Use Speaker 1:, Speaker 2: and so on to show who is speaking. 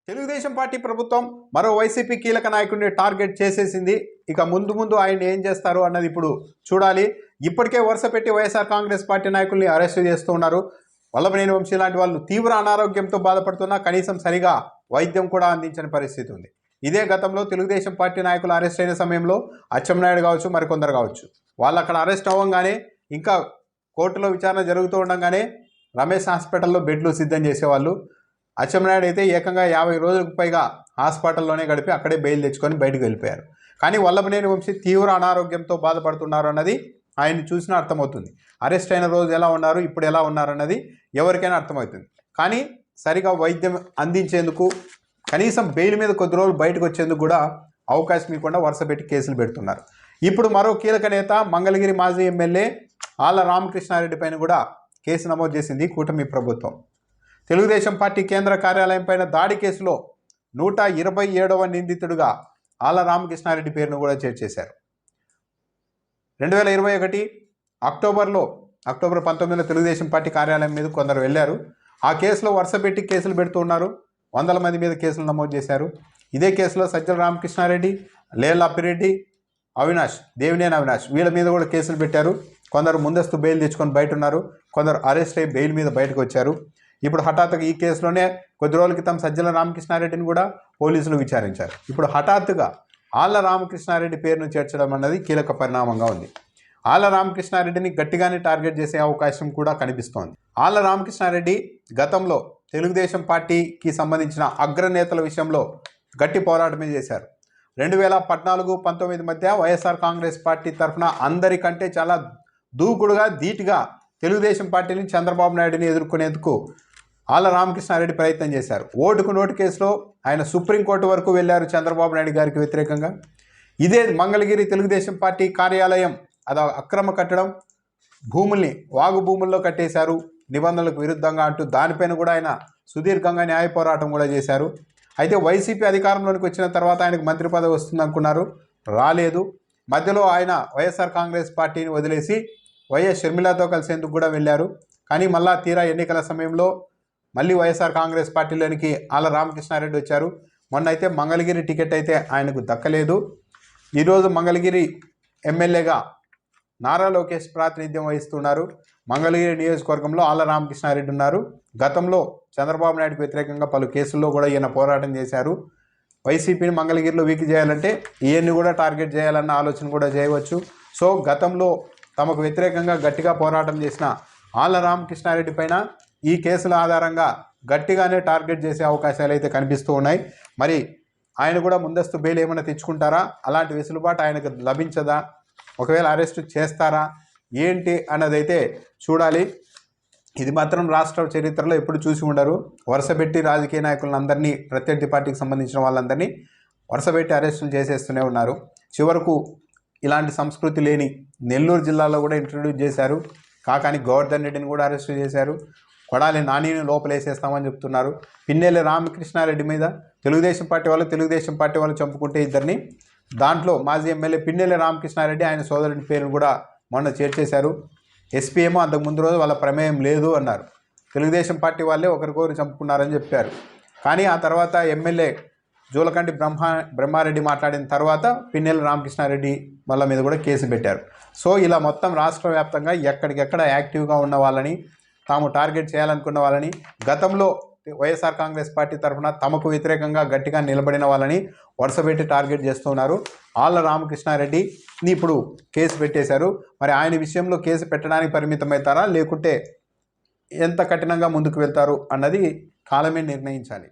Speaker 1: Telugu Desam party ప్రభుత్వం మరో YCP కీలక నాయకుడిని టార్గెట్ చేసేసింది. ఇక ముందు ఆయన ఏం చేస్తారు అన్నది ఇప్పుడు చూడాలి. ఇప్పటికే వరుస పెట్టి వైఎస్ఆర్ కాంగ్రెస్ పార్టీ నాయకుల్ని అరెస్టు చేస్తూ ఉన్నారు. వల్లభనేని వంశీ లాంటి వాళ్ళు తీవ్ర అనారోగ్యంతో బాధపడుతున్నా కనీసం సరిగా వైద్యం కూడా అందించని పరిస్థితి ఉంది. ఇదే గతంలో తెలుగుదేశం పార్టీ నాయకులు అరెస్ట్ అయిన సమయంలో అచ్చెన్నాయుడు కావచ్చు, మరికొందరు కావచ్చు, వాళ్ళు అక్కడ అరెస్ట్ అవ్వగానే ఇంకా కోర్టులో విచారణ జరుగుతూ ఉండగానే రమేష్ హాస్పిటల్లో బెడ్లు సిద్ధం చేసేవాళ్ళు. అచ్చెన్నాయుడు అయితే ఏకంగా 50 రోజులకు పైగా హాస్పిటల్లోనే గడిపి అక్కడే బెయిల్ తెచ్చుకొని బయటకు వెళ్ళిపోయారు. కానీ వల్లభనేని వంశీ తీవ్ర అనారోగ్యంతో బాధపడుతున్నారు అన్నది ఆయన్ని చూసినా అర్థమవుతుంది. అరెస్ట్ అయిన రోజు ఎలా ఉన్నారు, ఇప్పుడు ఎలా ఉన్నారన్నది ఎవరికైనా అర్థమవుతుంది. కానీ సరిగా వైద్యం అందించేందుకు కనీసం బెయిల్ మీద కొద్ది రోజులు బయటకు వచ్చేందుకు కూడా అవకాశం ఇవ్వకుండా వరుస పెట్టి కేసులు పెడుతున్నారు. ఇప్పుడు మరో కీలక నేత మంగళగిరి మాజీ ఎమ్మెల్యే ఆళ్ల రామకృష్ణారెడ్డి పైన కూడా కేసు నమోదు చేసింది కూటమి ప్రభుత్వం. తెలుగుదేశం పార్టీ కేంద్ర కార్యాలయం పైన దాడి కేసులో 127వ నిందితుడిగా ఆళ్ల రామకృష్ణారెడ్డి పేరును కూడా చేర్చేశారు. 2021 అక్టోబర్ 19న తెలుగుదేశం పార్టీ కార్యాలయం మీద కొందరు వెళ్ళారు. ఆ కేసులో వరుస పెట్టి కేసులు పెడుతూ ఉన్నారు. వందల మంది మీద కేసులు నమోదు చేశారు. ఇదే కేసులో సజ్జల రామకృష్ణారెడ్డి, లేళ్ల అప్పిరెడ్డి, దేవినేని అవినాష్ వీళ్ళ మీద కూడా కేసులు పెట్టారు. కొందరు ముందస్తు బెయిల్ తెచ్చుకొని బయట ఉన్నారు, కొందరు అరెస్ట్ అయ్యి బెయిల్ మీద బయటకు వచ్చారు. ఇప్పుడు హఠాత్తుగా ఈ కేసులోనే కొద్ది రోజుల క్రితం సజ్జల రామకృష్ణారెడ్డిని కూడా పోలీసులు విచారించారు. ఇప్పుడు హఠాత్తుగా ఆళ్ల రామకృష్ణారెడ్డి పేరును చేర్చడం అన్నది కీలక పరిణామంగా ఉంది. ఆళ్ల రామకృష్ణారెడ్డిని గట్టిగానే టార్గెట్ చేసే అవకాశం కూడా కనిపిస్తోంది. ఆళ్ల రామకృష్ణారెడ్డి గతంలో తెలుగుదేశం పార్టీకి సంబంధించిన అగ్రనేతల విషయంలో గట్టి పోరాటమే చేశారు. 2014-19 మధ్య వైఎస్ఆర్ కాంగ్రెస్ పార్టీ తరఫున అందరికంటే చాలా దూకుడుగా ధీటుగా తెలుగుదేశం పార్టీని, చంద్రబాబు నాయుడిని ఎదుర్కొనేందుకు ఆళ్ల రామకృష్ణారెడ్డి ప్రయత్నం చేశారు. ఓటుకు నోటు కేసులో ఆయన సుప్రీంకోర్టు వరకు వెళ్ళారు చంద్రబాబు నాయుడు గారికి వ్యతిరేకంగా. ఇదే మంగళగిరి తెలుగుదేశం పార్టీ కార్యాలయం అది అక్రమ కట్టడం, భూముల్ని వాగు భూముల్లో కట్టేశారు నిబంధనలకు విరుద్ధంగా అంటూ దానిపైన కూడా ఆయన సుదీర్ఘంగా న్యాయ పోరాటం కూడా చేశారు. అయితే వైసీపీ అధికారంలోనికి వచ్చిన తర్వాత ఆయనకు మంత్రి పదవి వస్తుంది అనుకున్నారు, రాలేదు. మధ్యలో ఆయన వైఎస్ఆర్ కాంగ్రెస్ పార్టీని వదిలేసి వైఎస్ షర్మిలతో కలిసేందుకు కూడా వెళ్ళారు. కానీ మళ్ళా తీరా ఎన్నికల సమయంలో మళ్ళీ వైఎస్ఆర్ కాంగ్రెస్ పార్టీలోనికి ఆళ్ల రామకృష్ణారెడ్డి వచ్చారు. మొన్న అయితే మంగళగిరి టికెట్ అయితే ఆయనకు దక్కలేదు. ఈరోజు మంగళగిరి ఎమ్మెల్యేగా నారా లోకేష్ ప్రాతినిధ్యం వహిస్తున్నారు. మంగళగిరి నియోజకవర్గంలో ఆళ్ల రామకృష్ణారెడ్డి ఉన్నారు. గతంలో చంద్రబాబు నాయుడుకు వ్యతిరేకంగా పలు కేసుల్లో కూడా ఈయన పోరాటం చేశారు. వైసీపీని మంగళగిరిలో వీక్ చేయాలంటే ఈయన్ని కూడా టార్గెట్ చేయాలన్న ఆలోచన కూడా చేయవచ్చు. సో గతంలో తమకు వ్యతిరేకంగా గట్టిగా పోరాటం చేసిన ఆళ్ల రామకృష్ణారెడ్డి పైన ఈ కేసుల ఆధారంగా గట్టిగానే టార్గెట్ చేసే అవకాశాలు అయితే కనిపిస్తూ ఉన్నాయి. మరి ఆయన కూడా ముందస్తు బెయిల్ ఏమైనా తెచ్చుకుంటారా, అలాంటి వెసులుబాటు ఆయనకు లభించదా, ఒకవేళ అరెస్టు చేస్తారా ఏంటి అన్నదైతే చూడాలి. ఇది మాత్రం రాష్ట్ర చరిత్రలో ఎప్పుడు చూసి ఉండరు. వరుసపెట్టి రాజకీయ నాయకులందరినీ, ప్రత్యర్థి పార్టీకి సంబంధించిన వాళ్ళందరినీ వరుసపెట్టి అరెస్టులు చేసేస్తూనే ఉన్నారు. చివరకు ఇలాంటి సంస్కృతి లేని నెల్లూరు జిల్లాలో కూడా ఇంట్రడ్యూస్ చేశారు. కాకాని గోవర్ధన్ రెడ్డిని కూడా అరెస్టు చేశారు. కొడాలి నానిని లోపలేసేస్తామని చెప్తున్నారు. పిన్నెల్లి రామకృష్ణారెడ్డి మీద తెలుగుదేశం పార్టీ వాళ్ళు చంపుకుంటే ఇద్దరిని, దాంట్లో మాజీ ఎమ్మెల్యే పిన్నెల్లి రామకృష్ణారెడ్డి ఆయన సోదరుడి పేరును కూడా మొన్న చేర్చేశారు. ఎస్పీ ఏమో అంతకు ముందు రోజు వాళ్ళ ప్రమేయం లేదు అన్నారు. తెలుగుదేశం పార్టీ వాళ్ళే ఒకరికొకరు చంపుకున్నారని చెప్పారు. కానీ ఆ తర్వాత ఎమ్మెల్యే జూలకంటి బ్రహ్మారెడ్డి మాట్లాడిన తర్వాత పిన్నెల్లి రామకృష్ణారెడ్డి వాళ్ళ మీద కూడా కేసు పెట్టారు. సో ఇలా మొత్తం రాష్ట్ర వ్యాప్తంగా ఎక్కడికెక్కడ యాక్టివ్గా ఉన్న వాళ్ళని, తాము టార్గెట్ చేయాలనుకున్న వాళ్ళని, గతంలో వైఎస్ఆర్ కాంగ్రెస్ పార్టీ తరఫున తమకు వ్యతిరేకంగా గట్టిగా నిలబడిన వాళ్ళని వరుసపెట్టి టార్గెట్ చేస్తున్నారు. ఆళ్ల రామకృష్ణారెడ్డిని ఇప్పుడు కేసు పెట్టేశారు. మరి ఆయన విషయంలో కేసు పెట్టడానికి పరిమితమవుతారా, లేకుంటే ఎంత కఠినంగా ముందుకు వెళ్తారు అన్నది కాలమే నిర్ణయించాలి.